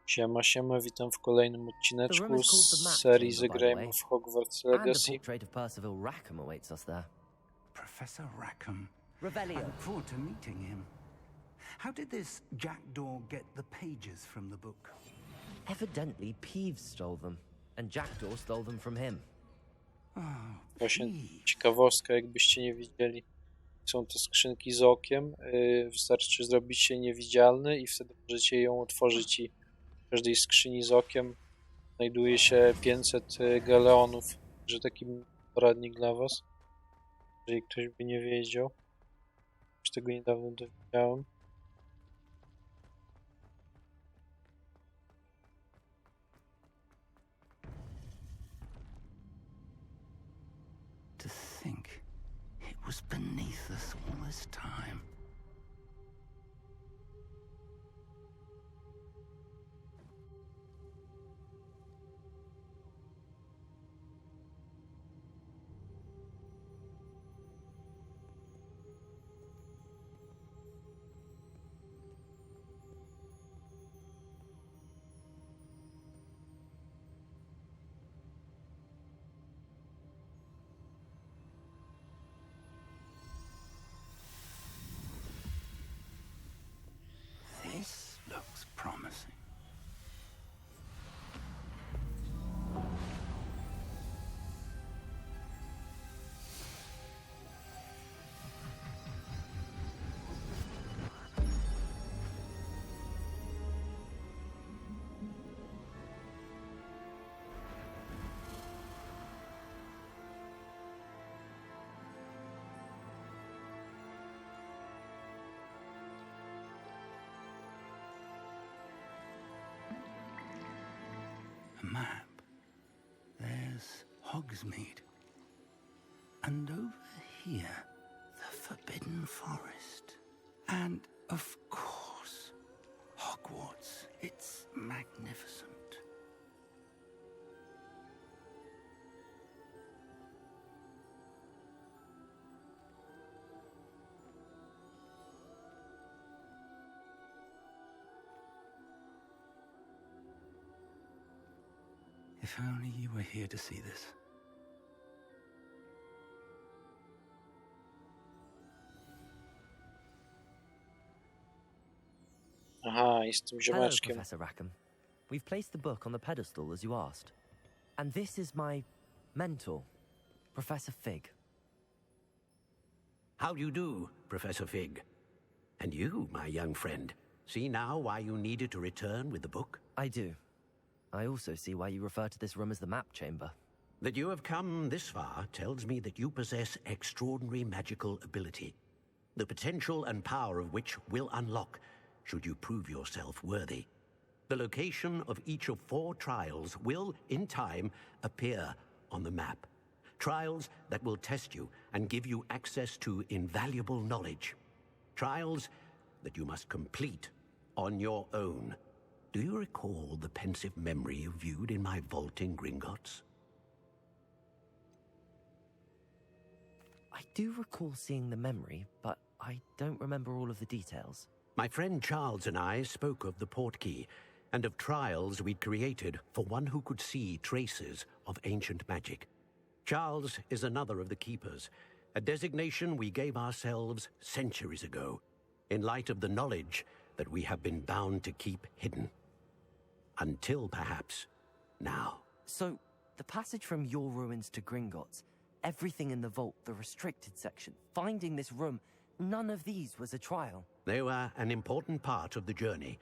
Siema, siema, witam w kolejnym odcineczku z serii Zagrajmy w Hogwarts Legacy. And a portrait of Parsifala Rackhama awaits us there. Professor Rackham. Revelio. I look forward to meeting him. How did this jackdaw get the pages from the book? Evidently, Peeves stole them, and Jackdaw stole them from him. Właśnie ciekawostka, jakbyście nie widzieli. Są to skrzynki z okiem. Wystarczy zrobić się niewidzialny i wtedy możecie ją otworzyć i w każdej skrzyni z okiem znajduje się 500 galeonów. Że taki poradnik dla was. Jeżeli ktoś by nie wiedział. Już tego niedawno dowiedziałem. To think it was beneath us all this time. This looks promising. Map. There's Hogsmeade. And over here, the Forbidden Forest. And, of course, Hogwarts. It's magnificent. If only you were here to see this. Aha, jestem Hello, ziomeczkiem. Professor Rackham. We've placed the book on the pedestal as you asked. And this is my mentor, Professor Fig. How do you do, Professor Fig? And you, my young friend, see now why you needed to return with the book? I do. I also see why you refer to this room as the map chamber. That you have come this far tells me that you possess extraordinary magical ability, the potential and power of which will unlock should you prove yourself worthy. The location of each of 4 trials will, in time, appear on the map. Trials that will test you and give you access to invaluable knowledge. Trials that you must complete on your own. Do you recall the pensive memory you viewed in my vault in Gringotts? I do recall seeing the memory, but I don't remember all of the details. My friend Charles and I spoke of the portkey and of trials we'd created for one who could see traces of ancient magic. Charles is another of the keepers, a designation we gave ourselves centuries ago, in light of the knowledge that we have been bound to keep hidden. Until, perhaps, now. So, the passage from your ruins to Gringotts, everything in the vault, the restricted section, finding this room, none of these was a trial. They were an important part of the journey,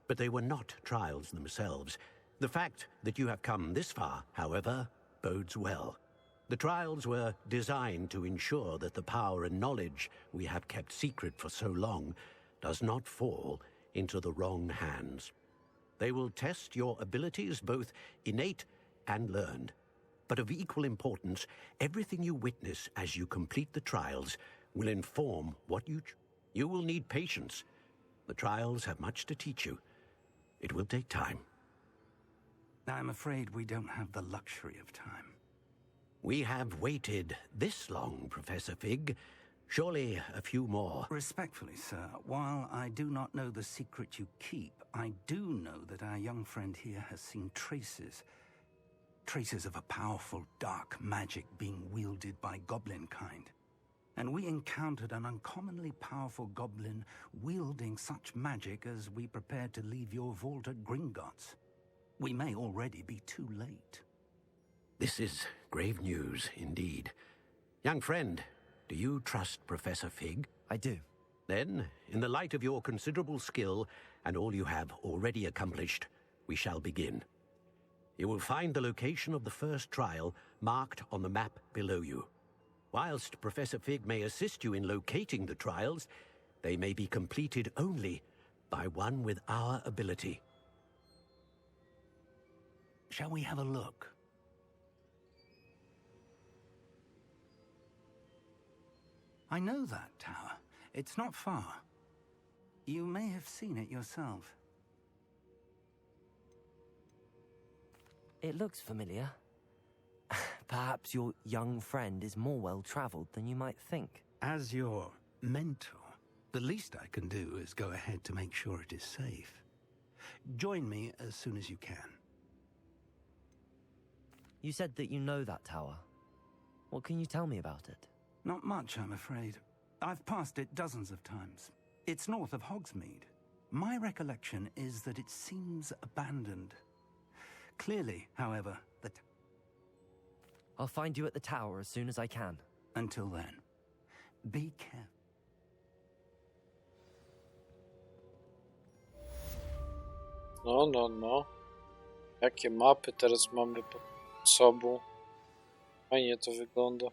but they were not trials themselves. The fact that you have come this far, however, bodes well. The trials were designed to ensure that the power and knowledge we have kept secret for so long does not fall into the wrong hands. They will test your abilities, both innate and learned. But of equal importance, everything you witness as you complete the trials will inform what you will need patience. The trials have much to teach you. It will take time. I'm afraid we don't have the luxury of time. We have waited this long, Professor Fig, Surely a few more. Respectfully, sir, while I do not know the secret you keep, I do know that our young friend here has seen traces. Traces of a powerful dark magic being wielded by goblin kind. And we encountered an uncommonly powerful goblin wielding such magic as we prepared to leave your vault at Gringotts. We may already be too late. This is grave news indeed. Young friend, do you trust Professor Fig? I do. Then, in the light of your considerable skill and all you have already accomplished, we shall begin. You will find the location of the first trial marked on the map below you. Whilst Professor Fig may assist you in locating the trials, they may be completed only by one with our ability. Shall we have a look? I know that tower. It's not far. You may have seen it yourself. It looks familiar. Perhaps your young friend is more well-traveled than you might think. As your mentor, the least I can do is go ahead to make sure it is safe. Join me as soon as you can. You said that you know that tower. What can you tell me about it? Not much, I'm afraid. I've passed it dozens of times. It's north of Hogsmeade. My recollection is that it seems abandoned. Clearly, however, I'll find you at the tower as soon as I can. Until then, be careful. No. Jakie mapy teraz mamy pod sobą. Fajnie to wygląda.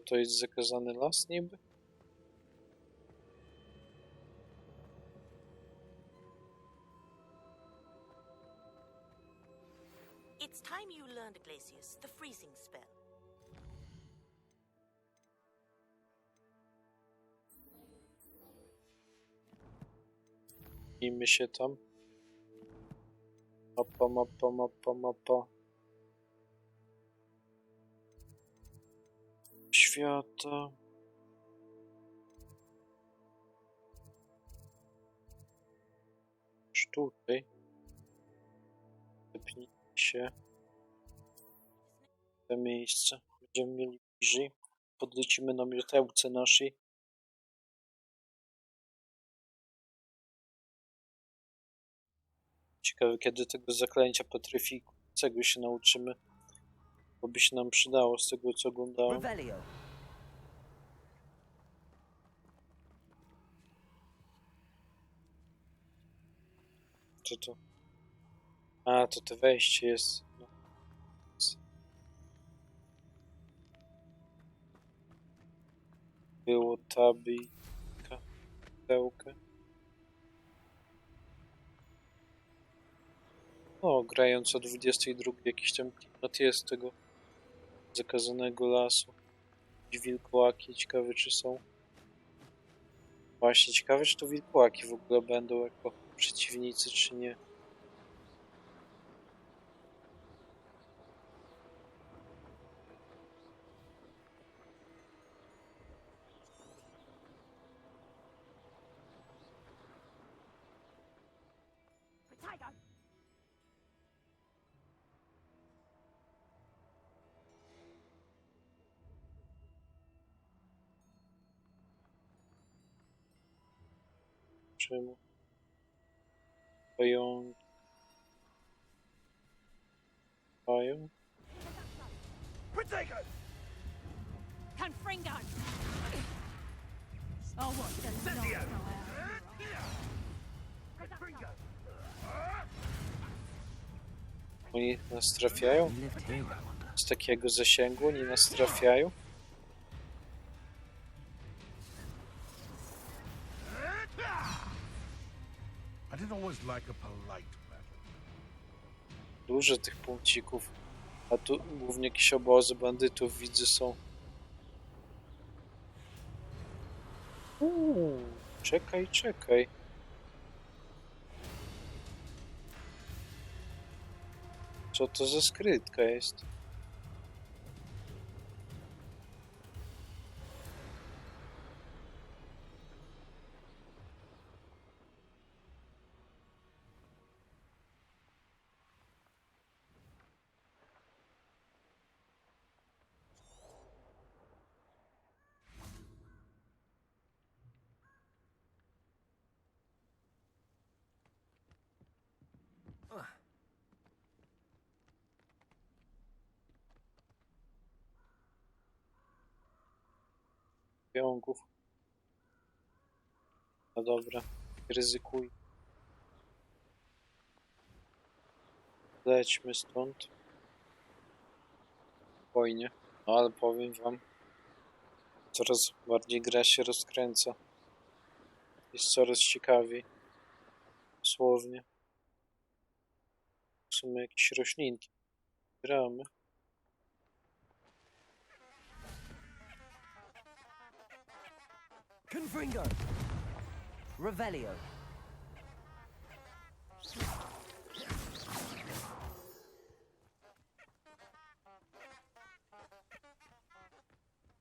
To jest zakazany las niby? It's time you learned, Glacius, the freezing spell. Bijmy się tam. Mapa. Świata. Już tutaj. Zepnijmy się. To miejsce. Będziemy mieli bliżej. Podlecimy na miotełce naszej. Ciekawe, kiedy tego zaklęcia potryfikującego się nauczymy. Bo by się nam przydało z tego, co oglądałem. Revelio. Co to? A, to wejście jest. No. Było tabika. Pełkę. O, grając o 22 jakiś tam klimat jest tego zakazanego lasu. I wilkołaki, ciekawe czy są. Właśnie, ciekawe czy to wilkołaki w ogóle będą jako przeciwnicy czy nie. Czemu? Pająki. Pają? Confringo! Oh, what? Oni nas trafiają? You lived here, I wonder. Z takiego zasięgu oni nas trafiają? I didn't always like a polite battle. Dużo tych punkcików. A tu głównie jakieś obozy bandytów widzę są. Czekaj. Co to za skrytka jest? pająków. No dobra, ryzykuj. Lećmy stąd. Spokojnie. No ale powiem wam, coraz bardziej gra się rozkręca. Jest coraz ciekawiej. Dosłownie. W sumie jakieś roślinki. Gramy. Confringo! Revelio!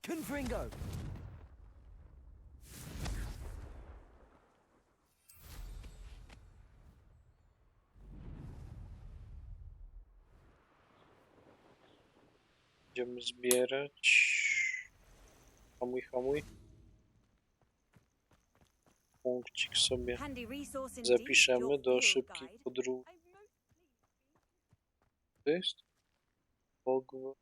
Confringo! Będziemy zbierać. Hamuj, hamuj. Punkcik sobie Handy resource indeed, your zapiszemy do field szybkich guide. podróży. To jest? Hogwarts.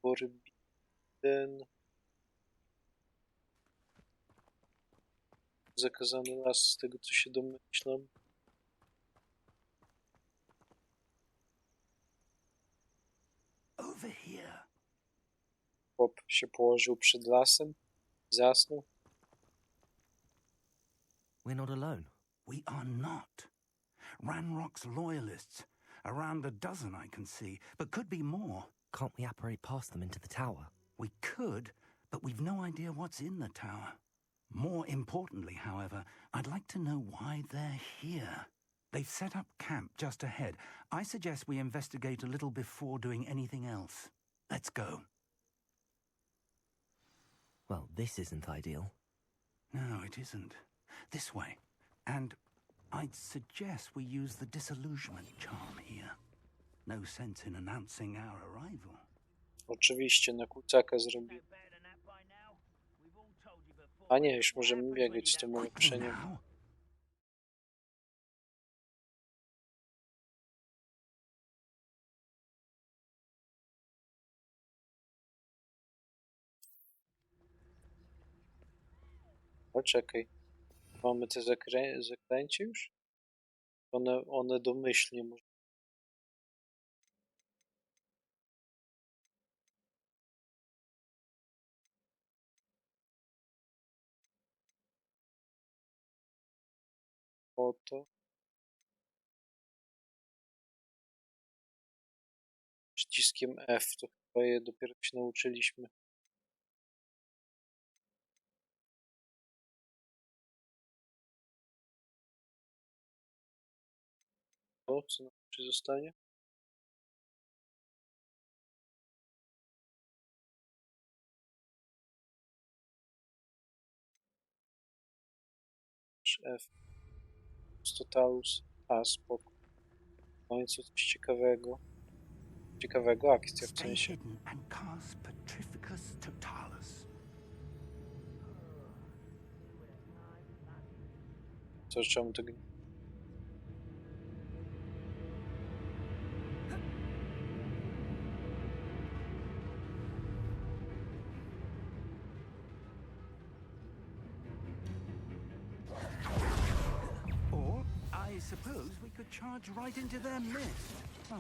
Forbidden. Zakazany las, z tego co się domyślam. Over here. Chłop się położył przed lasem. Zasnął. We're not alone. We are not. Ranrock's loyalists. Around a dozen I can see, but could be more. Can't we apparate past them into the tower? We could, but we've no idea what's in the tower. More importantly, however, I'd like to know why they're here. They've set up camp just ahead. I suggest we investigate a little before doing anything else. Let's go. Well, this isn't ideal. No, it isn't. This way. And I'd suggest we use the disillusionment charm here. No sense in announcing our arrival. Oczywiście na kucaka zrobił. A nie, już możemy biegać z tym Quickly ulepszeniem. now. Poczekaj. Mamy te zaklęcie już? One domyślnie może. Oto. Przyciskiem F, to chyba je dopiero się nauczyliśmy. To, co nam jeszcze zostanie? F. Totalus. A, spoko. W końcu coś ciekawego. Ciekawego akcja w Stay sensie. hidden and cast Petrificus Totalus. Co, czemu tego Or, I suppose we could charge right into their midst. Oh.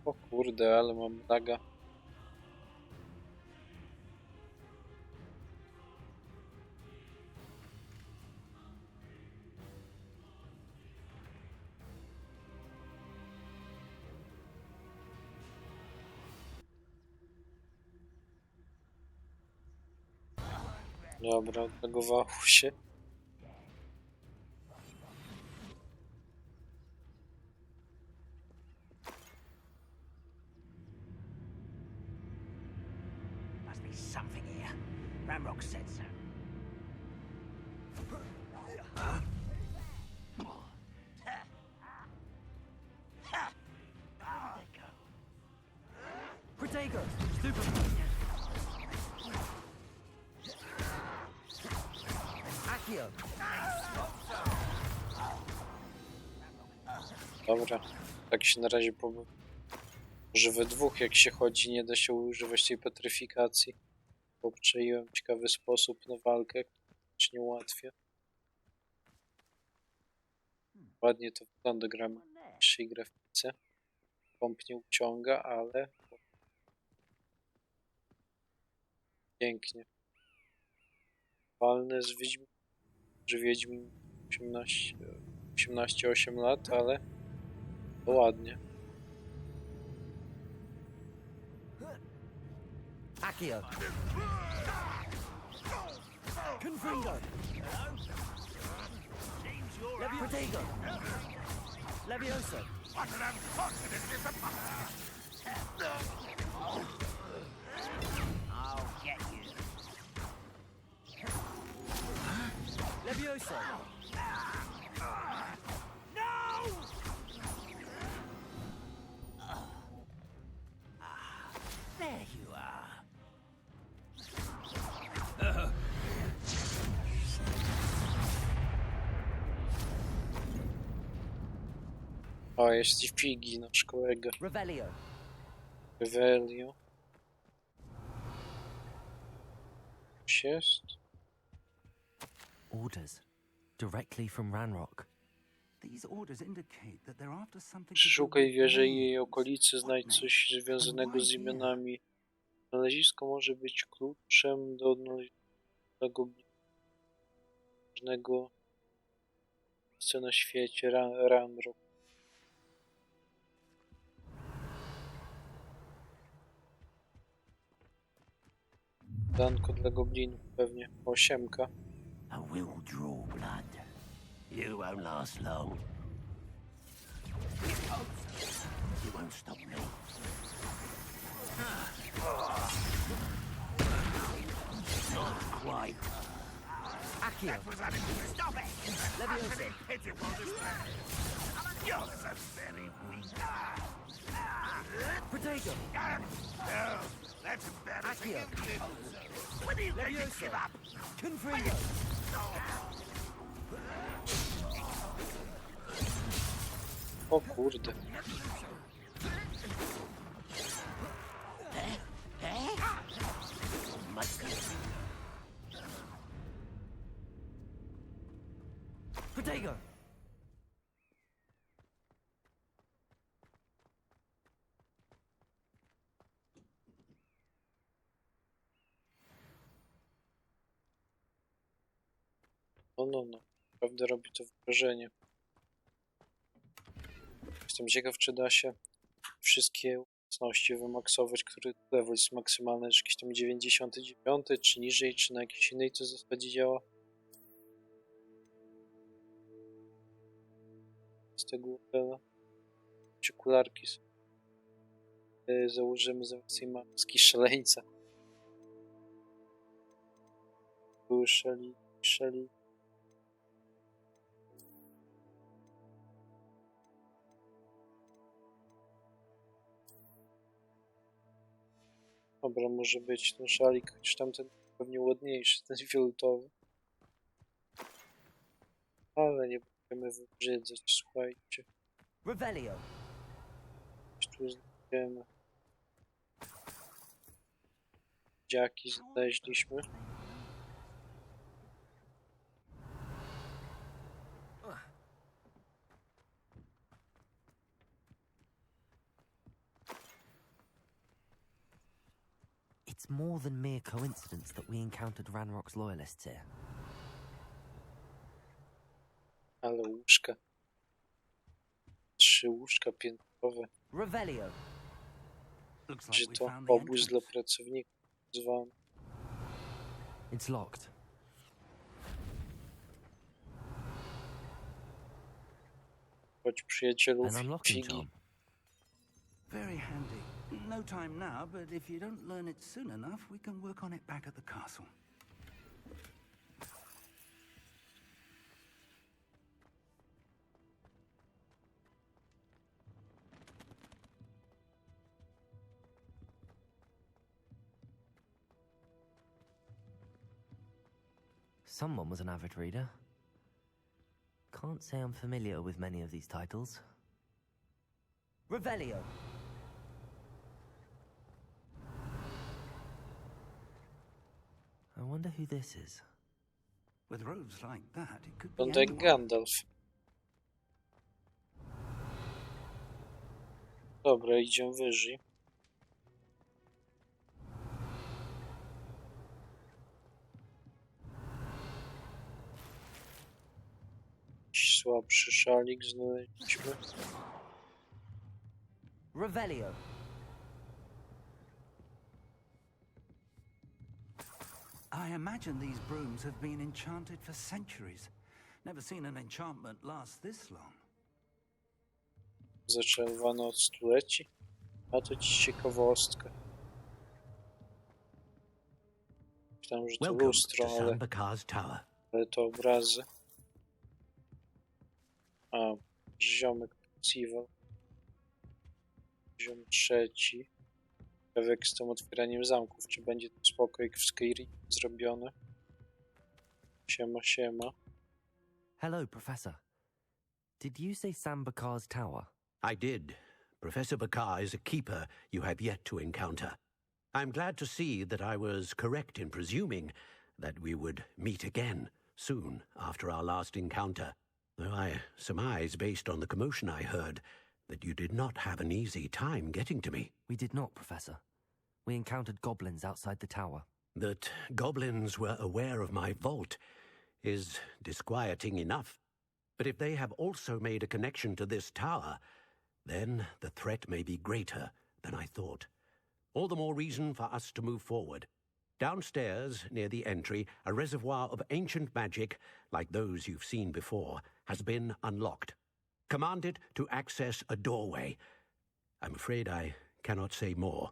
O kurde, ale mam laga. Dobra, odlagowało się. Must be something here. Ramrock said so. Where did they go? Protego! Super! Accio! Dobra, tak się na razie pobył. Może we dwóch jak się chodzi nie da się używać tej petryfikacji. Obczaiłem ciekawy sposób na walkę, który nie ułatwia. Ładnie to wygląda, gramy w niższej grafice. Pomp nie uciąga, ale pięknie. Walny z Wiedźmin, że Wiedźmin 18 lat, ale to ładnie. Accio. Confringo. Protego. Levioso. I'll get you. Levioso. There you are. O, jest i Figi, nasz kolega. Revelio. Revelio. Coś jest? Orders. Directly from Ranrock. These orders indicate that they're after something to do Przeszukaj with wieżę i names. jej okolicy, znajdź What coś names? związanego And z why here? imionami. Znalezisko może być kluczem do odnalezienia różnego miejsca na świecie. Ranrock. Danko dla goblinów pewnie. Osiemka. I will draw blood. You won't last long. You won't stop me. Not quite. Accio. Stop it! Levioso. You're so very weak. Protego. No, that's embarrassing. Accio. When are you going to Levioso. give up? Confringo. O kurde. Protego. No. Naprawdę robi to wrażenie. Jestem ciekaw, czy da się wszystkie umiejętności wymaksować, który level jest maksymalny, czy jakiś tam 99, czy niżej, czy na jakiejś innej to zasadzie działa. Z tego levela. Czy okularki są. Założymy zamiast tej maski szaleńca. Były szali. Dobra, może być ten szalik, chociaż tamten pewnie ładniejszy, ten fioletowy. Ale nie będziemy wybrzydzać, słuchajcie. Revelio. Coś tu znajdziemy. Dziaki znaleźliśmy. It's more than mere coincidence that we encountered Ranrock's loyalists here. Ale łóżka. 3 łóżka piętrowe. Revelio. Looks Czy like we to found the obóz dla entrance. pracowników zwany. It's locked. Choć przyjacielu An unlocking Figi. charm. Very handy. No time now, but if you don't learn it soon enough, we can work on it back at the castle. Someone was an avid reader. Can't say I'm familiar with many of these titles. Revelio. I wonder who this is. With robes like that, it could be Wygląda jak anyone. Gandalf. Dobra, idziemy wyżej. Jakiś słabszy szalik znaleźliśmy. Revelio. I imagine these brooms have been enchanted for centuries. Never seen an enchantment last this long. Zaczerwone od stuleci. A to ci ciekawostka. Myślałem, że to Welcome lustro, to Sambakar's Tower. ale to obrazy. A, ziomek Civel. Ziom trzeci. Ciekawe jak z tym otwieraniem zamków. Czy będzie to spoko jak w Skyrim zrobione? Siema, siema. Hello, Professor. Did you say Sambakar's tower? I did. Professor Bakar is a keeper you have yet to encounter. I'm glad to see that I was correct in presuming that we would meet again soon after our last encounter, though I surmise, based on the commotion I heard, that you did not have an easy time getting to me. We did not, Professor. We encountered goblins outside the tower. That goblins were aware of my vault is disquieting enough. But if they have also made a connection to this tower, then the threat may be greater than I thought. All the more reason for us to move forward. Downstairs, near the entry, a reservoir of ancient magic, like those you've seen before, has been unlocked. Command it to access a doorway. I'm afraid I cannot say more.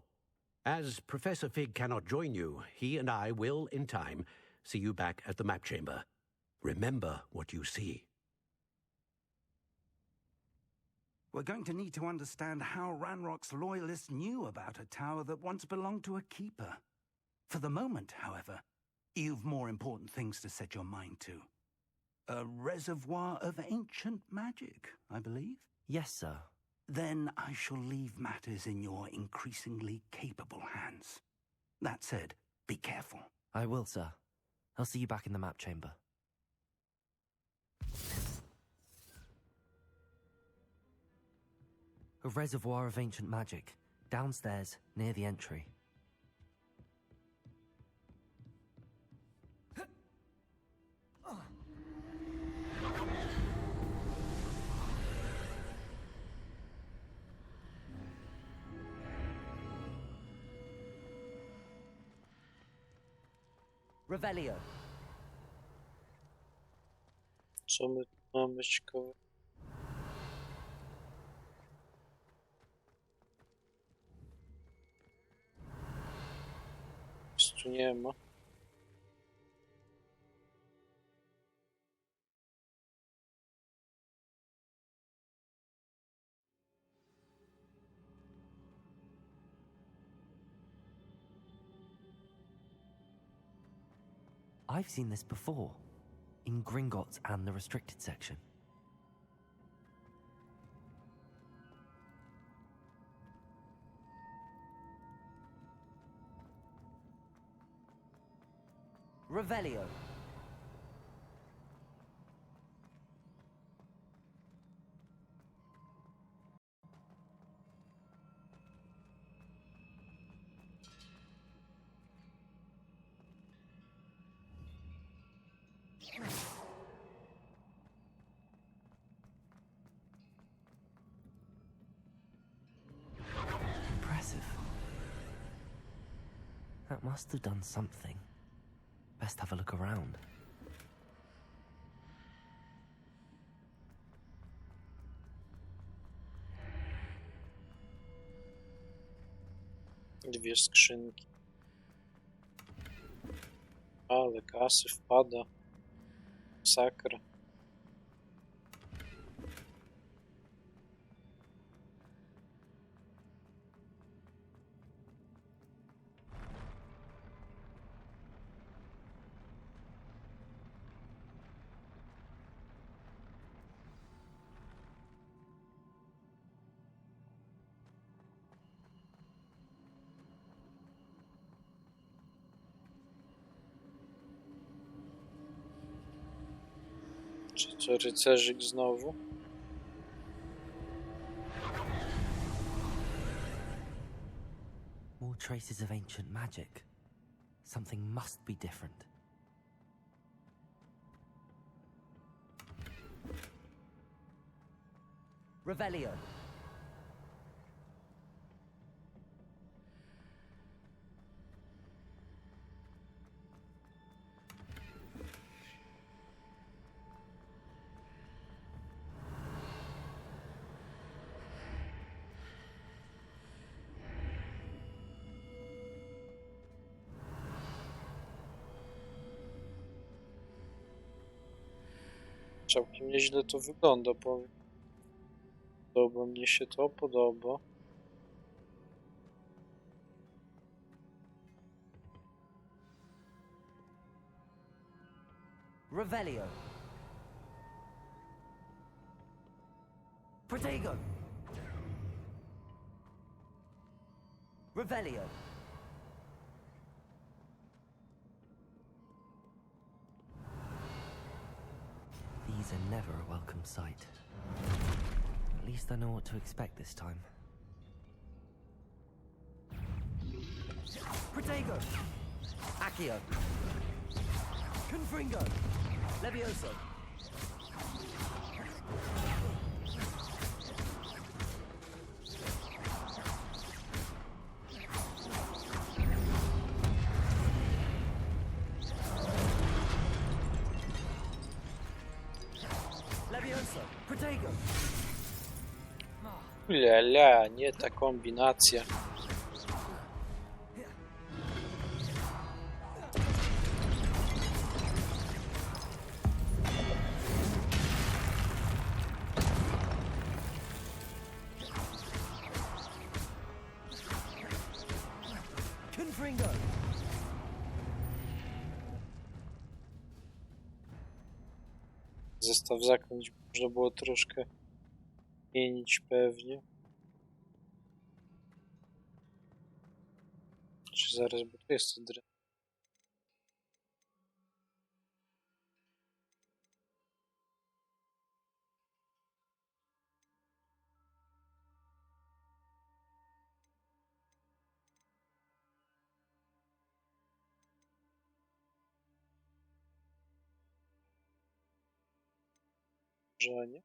As Professor Fig cannot join you, he and I will, in time, see you back at the map chamber. Remember what you see. We're going to need to understand how Ranrock's loyalists knew about a tower that once belonged to a keeper. For the moment, however, you've more important things to set your mind to. A reservoir of ancient magic, I believe? Yes, sir. Then I shall leave matters in your increasingly capable hands. That said, be careful. I will, sir. I'll see you back in the map chamber. A reservoir of ancient magic, downstairs, near the entry. Revelio. Co my tu mamy ciekawe? Nic tu nie ma. I've seen this before, in Gringotts and the restricted section. Revelio. Impressive. That must have done something. Best have a look around. Dwie skrzynki. Ale kasy wpada. Sakra. Czy co, rycerzyk znowu? More traces of ancient magic. Something must be different. Revelio. Całkiem nieźle to wygląda, powiem. Podoba mnie się to, podoba. Revelio. Protego. Revelio. These are never a welcome sight. At least I know what to expect this time. Protego. Accio. Confringo. Levioso. Levioso. Protego. Ля-ля, nie ta kombinacja. Confringo. Zestaw zaklęć można było troszkę zmienić pewnie. Czy zaraz, bo to jest to drewnianie.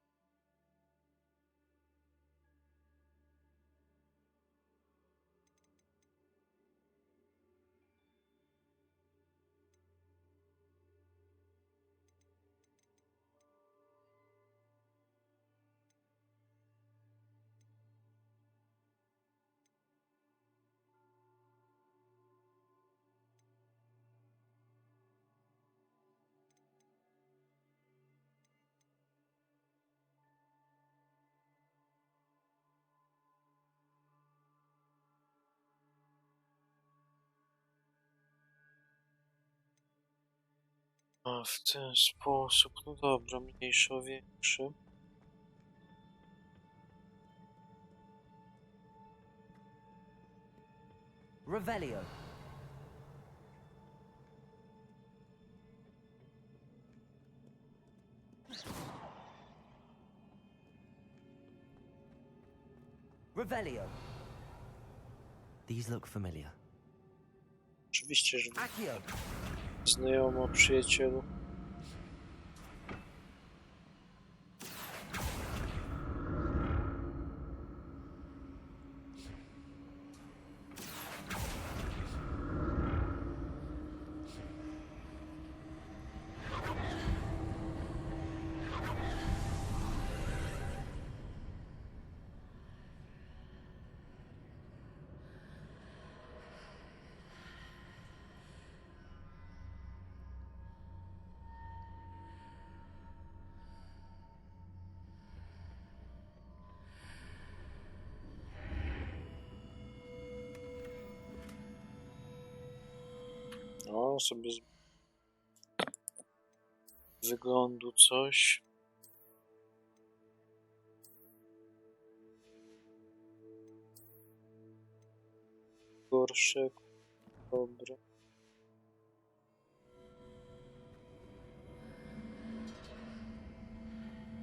A w ten sposób, no dobra, mniejszy o większy. Revelio. Revelio. These look familiar. Oczywiście, że Accio. znajomo, przyjacielu. No, sobie z wyglądu coś. Gorsze, dobre.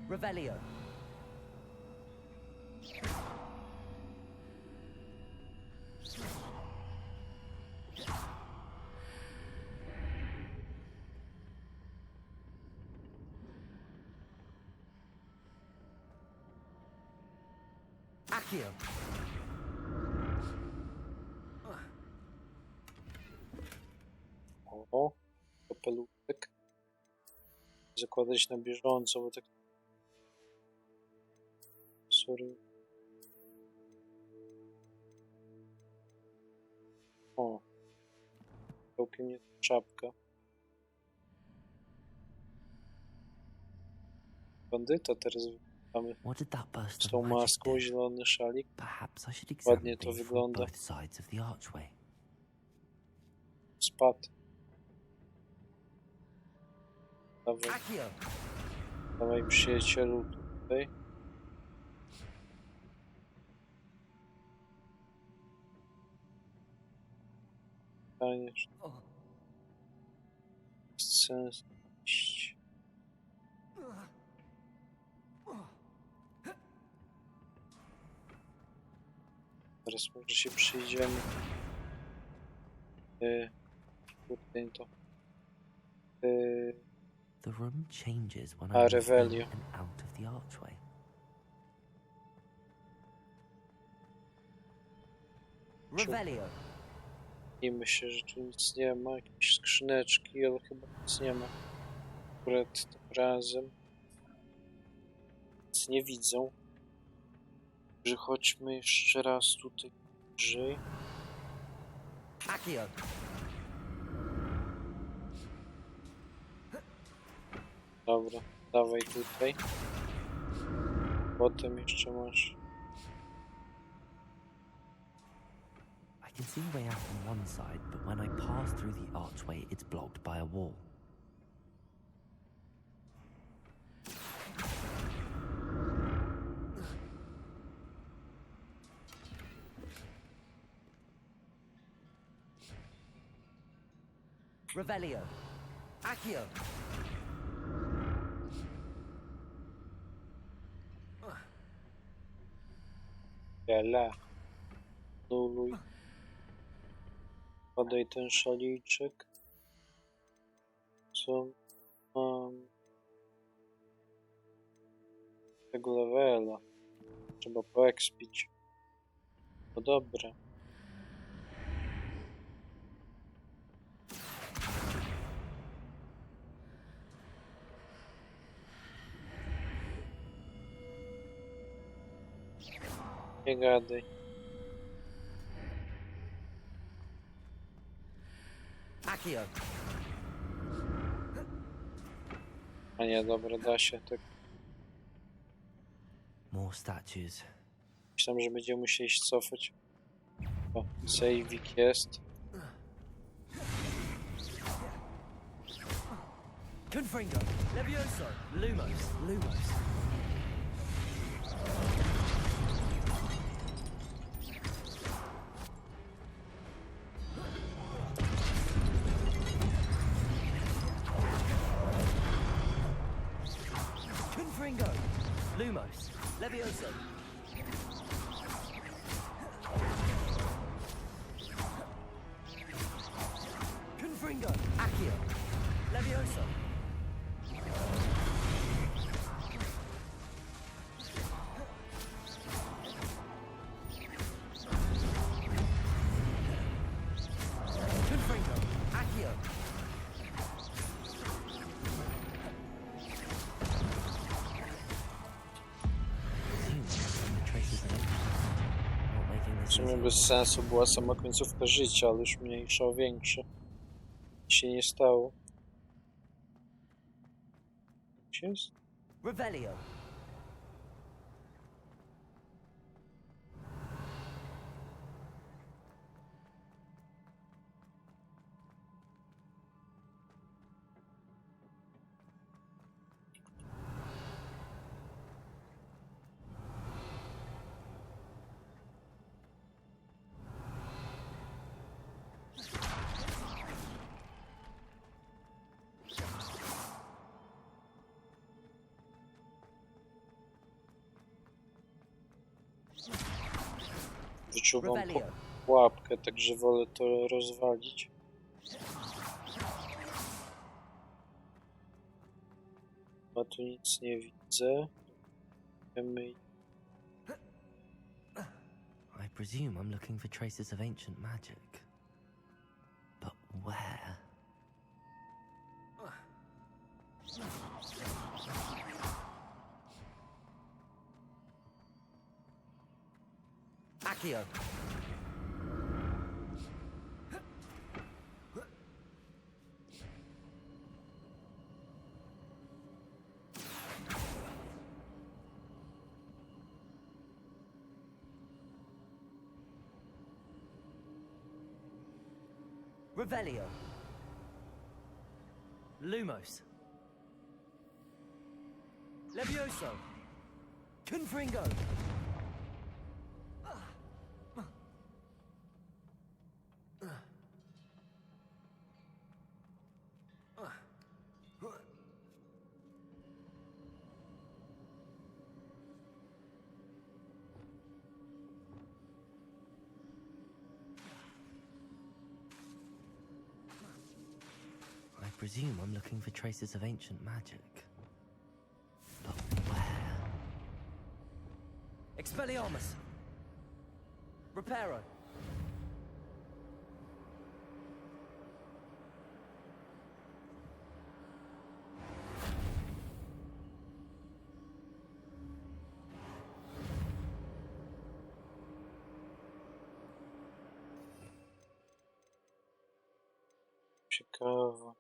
Revelio. Accio. O, kapeluszek. Zakładać na bieżąco, bo tak... Sorry. O. Całkiem nie czapka. Bandyta teraz wyglądamy. What did that burst Z of tą magic maską, do? zielony szalik. Perhaps I should Ładnie examine to things from wygląda. both sides of the archway. Spadł. Dawaj, Accio. dawaj przyjacielu tutaj. Pytanie, czy jest sens iść? Teraz może się przyjdziemy. Kurde, nie to. The room changes when A, I move in Revelio. and out of the archway. Revelio. I myślę, że tu nic nie ma. Jakieś skrzyneczki, ale chyba nic nie ma. Akurat tym razem nic nie widzą. Że chodźmy jeszcze raz tutaj bliżej. Accio. Dobra, dawaj tutaj. Potem jeszcze masz. I can see a way out on one side, but when I pass through the archway, it's blocked by a wall. Revelio. Accio. Jala. Nuluj. Podaj ten szaliczek. Co mam? Tego levela. Trzeba poekspić. No dobra. Nie gadaj. Accio. A nie, dobra, da się. Tak. More statues. Myślałem, że będziemy musieli się cofać. O, saveik jest. Confringo. Levioso. Lumos. Lumos. Confringo. Lumos. Levioso. Confringo. Accio. Levioso. Confringo. Accio. W sumie bez sensu była sama końcówka życia, ale już mniejsza o większe. Się nie stało. Gdzie jest? Revelio. Wyczuwam Revelio. pułapkę, także wolę to rozwalić. A tu nic nie widzę. I presume I'm looking for traces of ancient magic. But where? Accio. Revelio. Lumos. Levioso. Confringo. I presume I'm looking for traces of ancient magic. But where? Expelliarmus! Reparo! Ciekawe.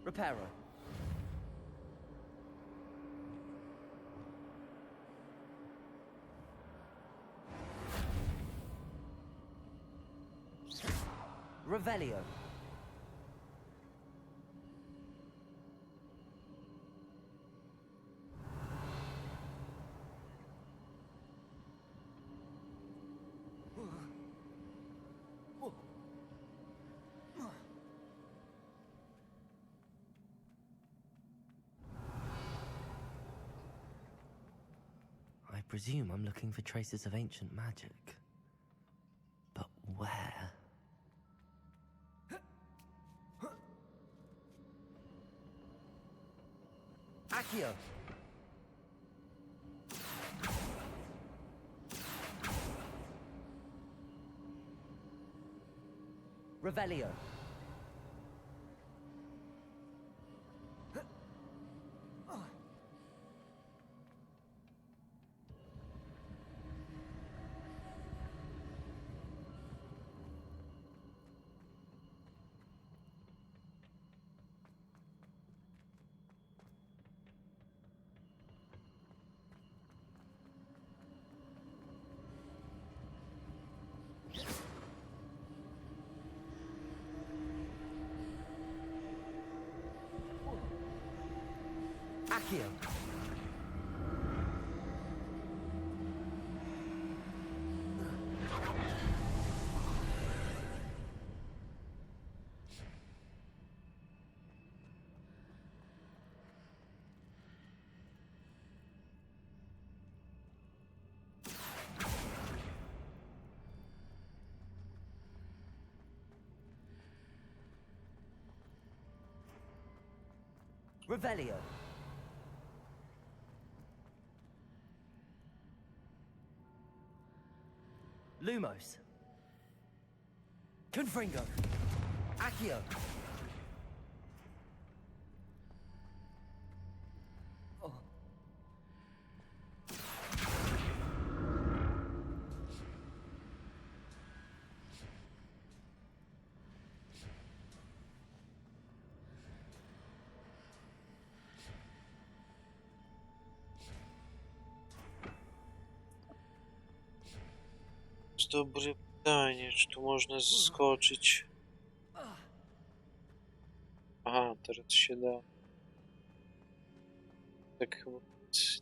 Reparo. Revelio. I presume I'm looking for traces of ancient magic. But where? Accio! Revelio. Accio. Revelio. Lumos. Confringo. Accio. Oh. dobre pytanie, czy tu można zeskoczyć? Aha, teraz się da. Tak chyba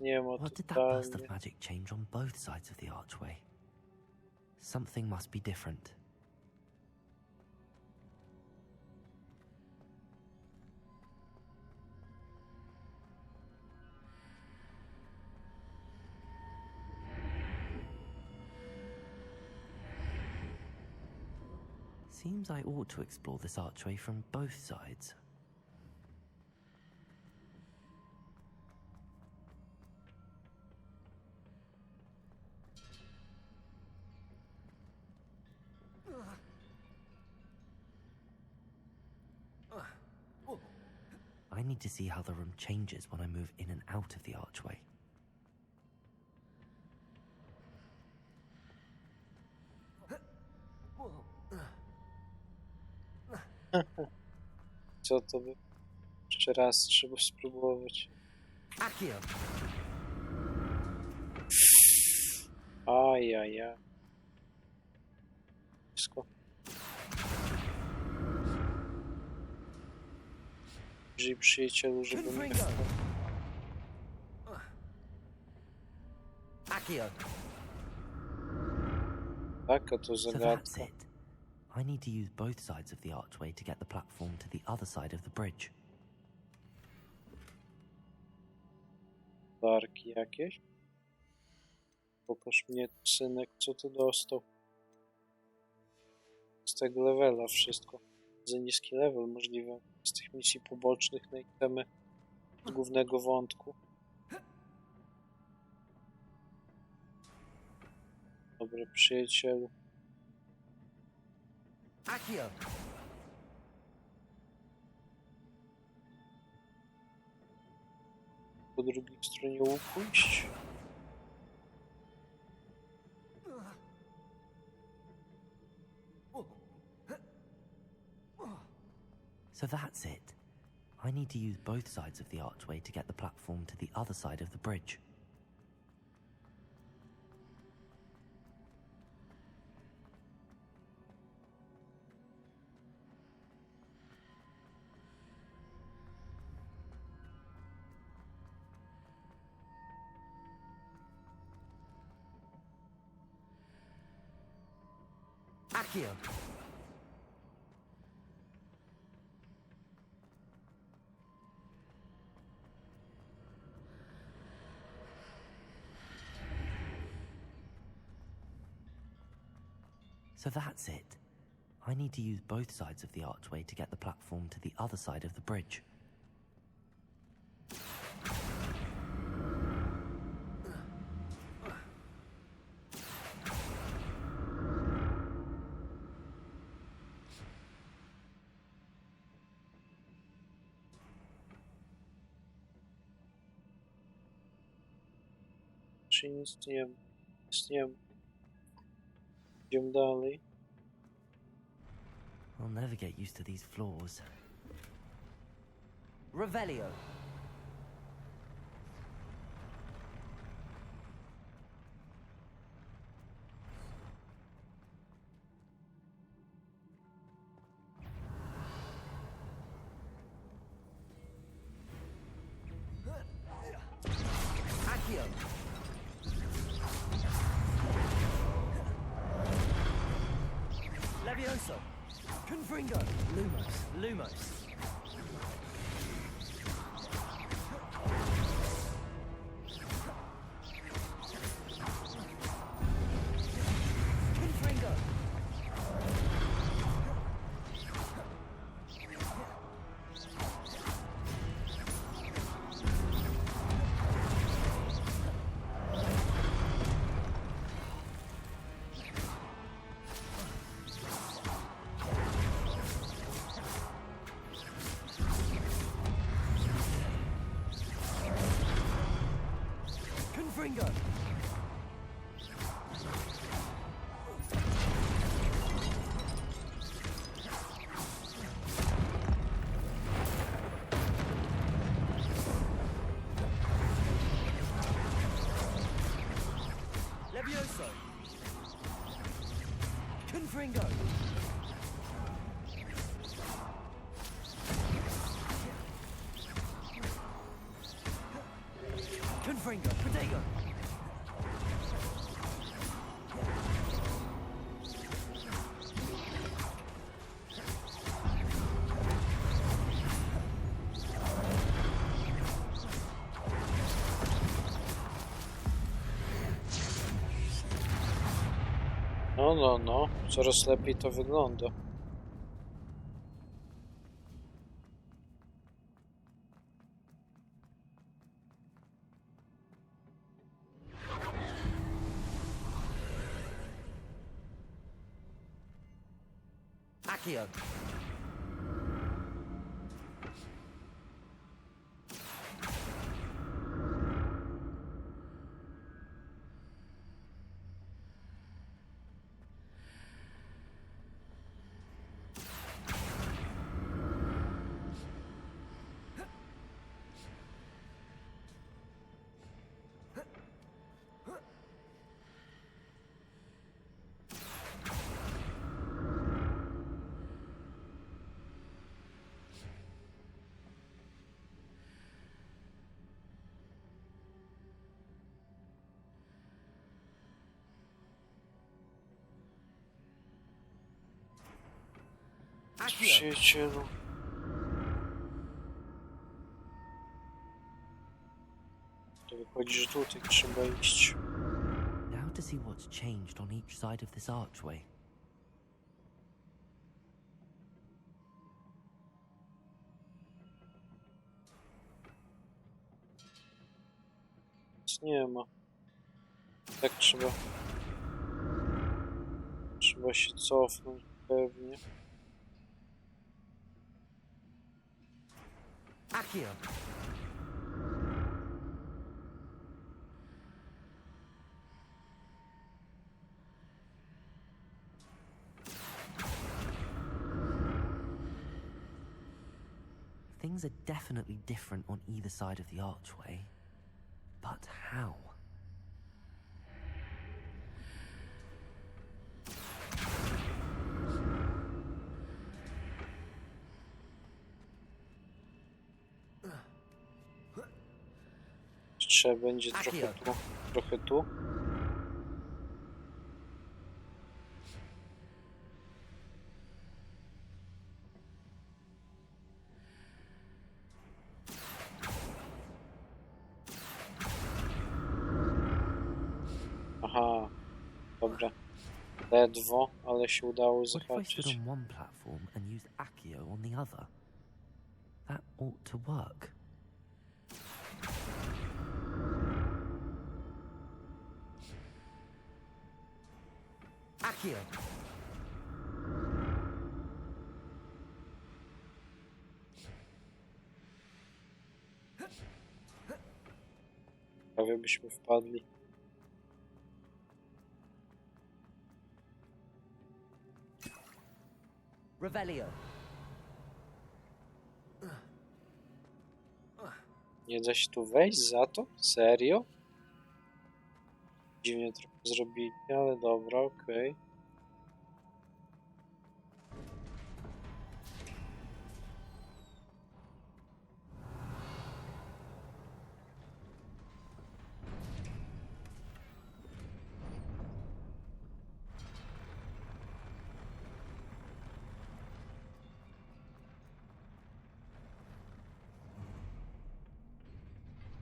nie ma What did that burst totalnie. of magic change on both sides of the archway? Something must be different. Seems I ought to explore this archway from both sides. I need to see how the room changes when I move in and out of the archway. Co to by? Jeszcze raz trzeba spróbować. Accio! Ajajaj. Wszystko. Bliżej przyjacielu, żeby mnie wpadł. Accio! Taka to So that's zagadka. it. I need to use both sides of the archway to get the platform to the other side of the bridge. Darki jakieś? Pokaż mnie, synek, co ty dostał. Z tego levela wszystko. Za niski level możliwe. Z tych misji pobocznych na itemy z głównego wątku. Dobra, przyjacielu. Accio! Po drugiej stronie pójść. So that's it. I need to use both sides of the archway to get the platform to the other side of the bridge. Accio! So that's it. I need to use both sides of the archway to get the platform to the other side of the bridge. Czyli nic nie ma. Nic nie ma. Idziemy dalej. I'll never get used to these floors. Revelio. Accio. Levioso. Confringo. Lumos. Confringo. Confringo. Levioso. Confringo! Confringo! Protego! No, coraz lepiej to wygląda. Accio! Przyjacielu. To wychodzi, że tutaj trzeba iść. Now to see what's changed on each side of this archway. Nic nie ma. Tak trzeba. Trzeba się cofnąć pewnie. Accio! Things are definitely different on either side of the archway. But how? Trzeba będzie trochę tu. Aha, dobra. Ledwo, ale się udało What if I stood zahaczyć. on one platform and used Accio on the other? That ought to work. Accio! Prawie byśmy wpadli. Revelio! Nie da się tu wejść za to? Serio? Dziwnie trochę zrobili, ale dobra, okej.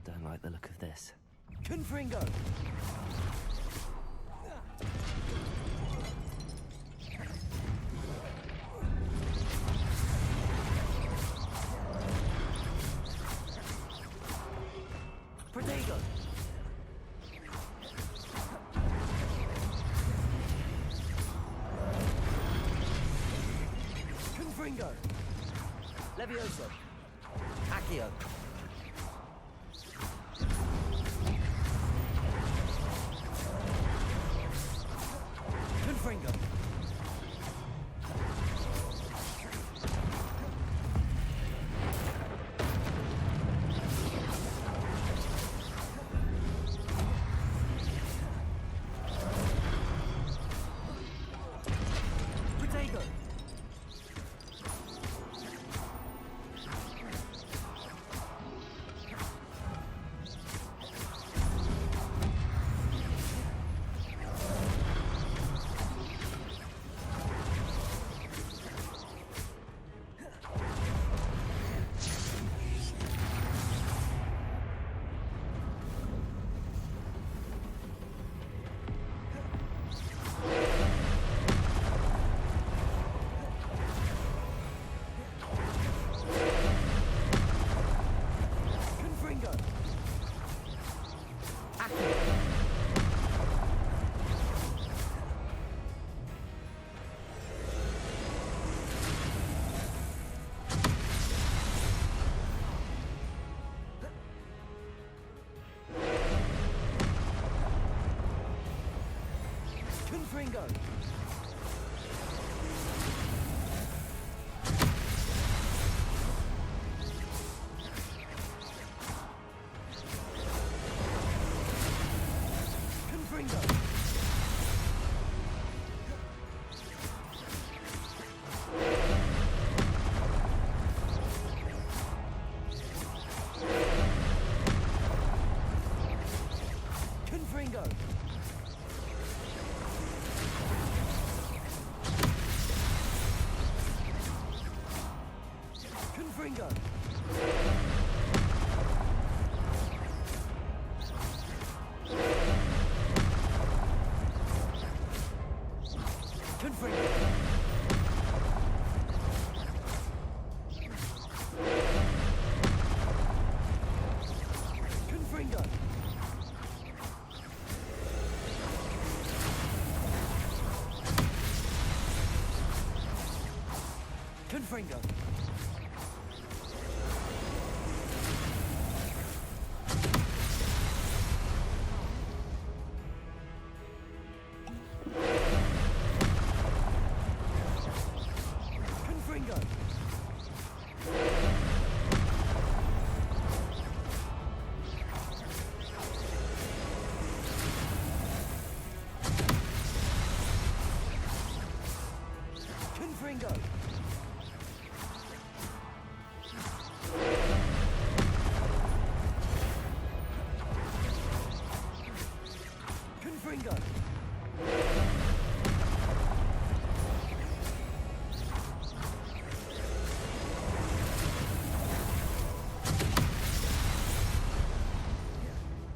Don't like the look of this. Confringo! Protego! Confringo! Levioso! Accio! Confringo! Confringo! Confringo! Confringo! Confringo!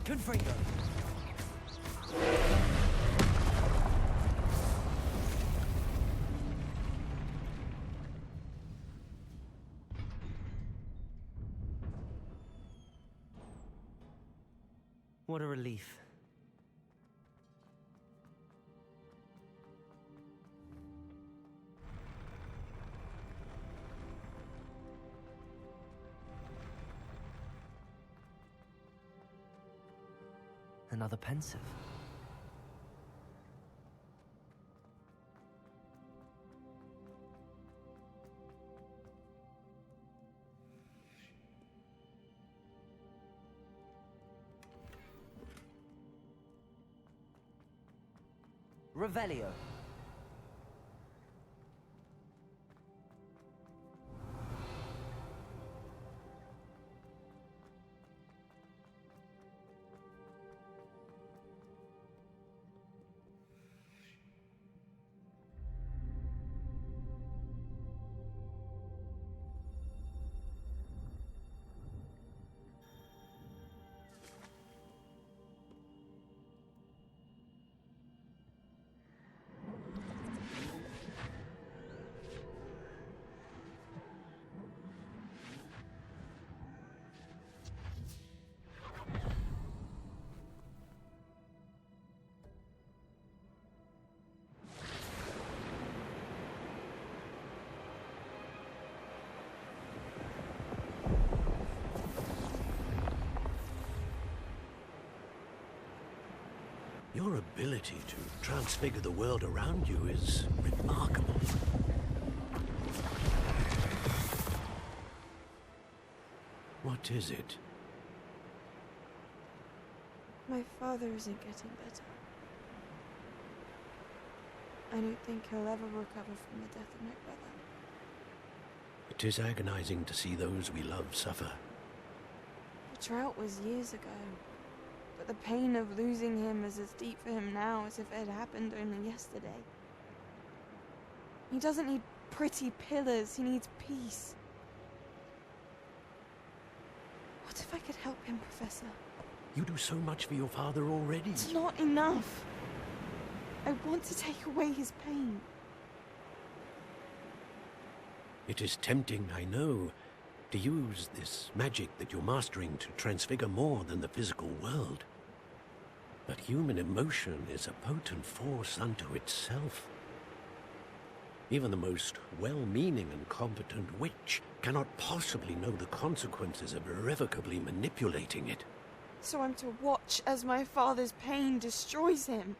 Confringo! What a relief. Another pensive. Revelio. Your ability to transfigure the world around you is remarkable. What is it? My father isn't getting better. I don't think he'll ever recover from the death of my brother. It is agonizing to see those we love suffer. The drought was years ago. But the pain of losing him is as deep for him now as if it had happened only yesterday. He doesn't need pretty pillars, he needs peace. What if I could help him, Professor? You do so much for your father already. It's not enough. I want to take away his pain. It is tempting, I know, to use this magic that you're mastering to transfigure more than the physical world. But human emotion is a potent force unto itself. Even the most well-meaning and competent witch cannot possibly know the consequences of irrevocably manipulating it. So I'm to watch as my father's pain destroys him.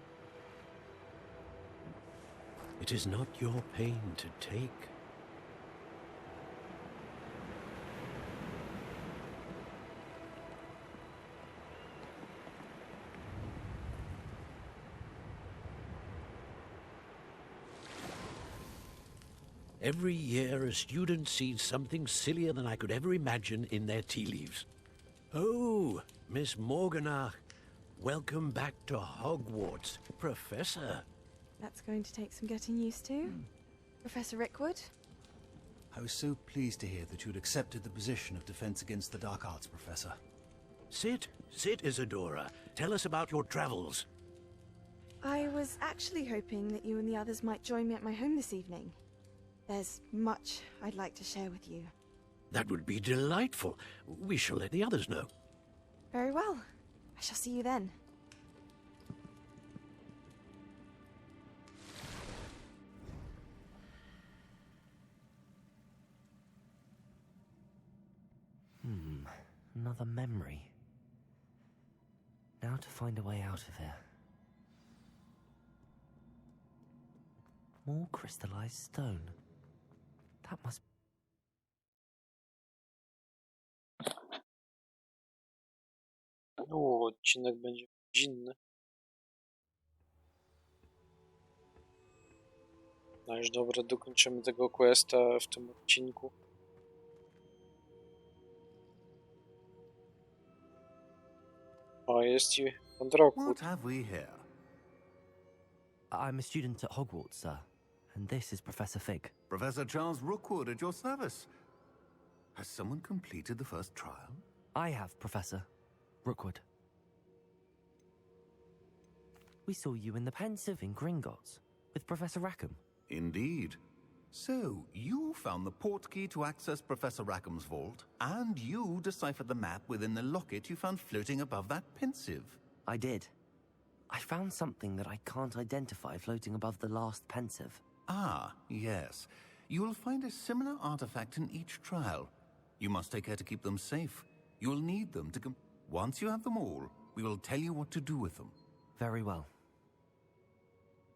It is not your pain to take. Every year, a student sees something sillier than I could ever imagine in their tea leaves. Oh, Miss Morganach, welcome back to Hogwarts, Professor. That's going to take some getting used to. Professor Rickwood? I was so pleased to hear that you'd accepted the position of Defense Against the Dark Arts, Professor. Sit, Isadora. Tell us about your travels. I was actually hoping that you and the others might join me at my home this evening. There's much I'd like to share with you. That would be delightful. We shall let the others know. Very well. I shall see you then. Another memory. Now to find a way out of here. More crystallized stone. That must... No, odcinek będzie godzinny. No już dobra, dokończymy tego questa w tym odcinku. O, jest i pan Rockwood. What have we here? I'm a student at Hogwarts, sir. And this is Professor Fig. Professor Charles Rookwood at your service. Has someone completed the first trial? I have, Professor Rookwood. We saw you in the Pensive in Gringotts with Professor Rackham. Indeed. So, you found the portkey to access Professor Rackham's vault, and you deciphered the map within the locket you found floating above that Pensive. I did. I found something that I can't identify floating above the last Pensive. Ah, yes. You will find a similar artifact in each trial. You must take care to keep them safe. You will need them to Once you have them all, we will tell you what to do with them. Very well.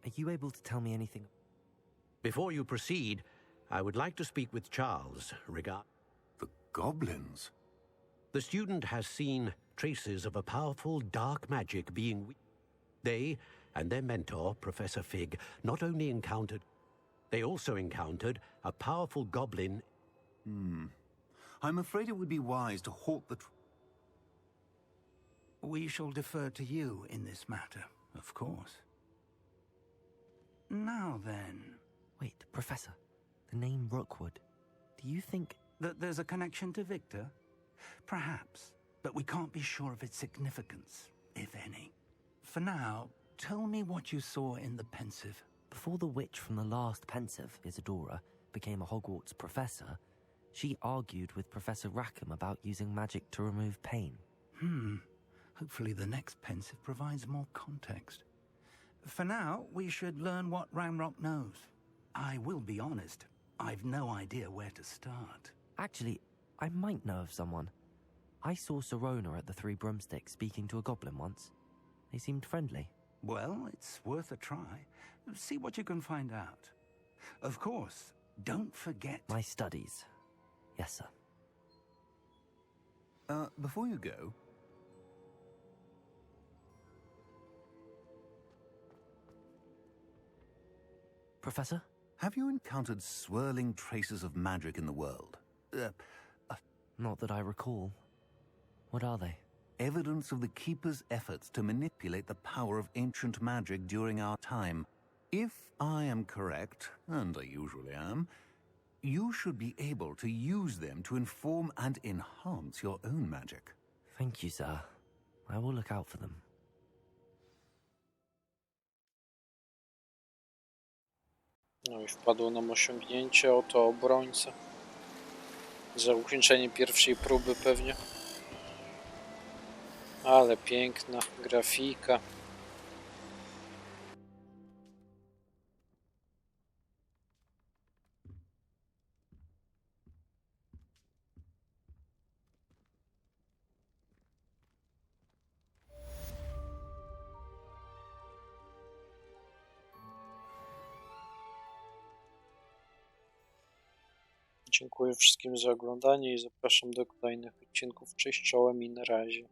Are you able to tell me anything? Before you proceed, I would like to speak with Charles regarding... The goblins? The student has seen traces of a powerful dark magic being... They and their mentor, Professor Fig, not only encountered... They also encountered a powerful goblin... I'm afraid it would be wise to halt the... We shall defer to you in this matter, of course. Now then... Wait, Professor. The name Rookwood. Do you think... That there's a connection to Victor? Perhaps, but we can't be sure of its significance, if any. For now, tell me what you saw in the Pensive. Before the witch from the last Pensive, Isadora, became a Hogwarts professor, she argued with Professor Rackham about using magic to remove pain. Hopefully the next Pensive provides more context. For now, we should learn what Ramrock knows. I will be honest, I've no idea where to start. Actually, I might know of someone. I saw Serona at the Three Broomsticks speaking to a goblin once. They seemed friendly. Well, it's worth a try. See what you can find out. Of course, don't forget... My studies. Yes, sir. Before you go... Professor? Have you encountered swirling traces of magic in the world? Not that I recall. What are they? Evidence of the Keeper's efforts to manipulate the power of ancient magic during our time. If I am correct, and I usually am, you should be able to use them to inform and enhance your own magic. Thank you, sir. I will look out for them. No i wpadło nam osiągnięcie, oto obrońca. Za ukończenie pierwszej próby pewnie. Ale piękna grafika. Dziękuję wszystkim za oglądanie i zapraszam do kolejnych odcinków. Cześć, czołem i na razie.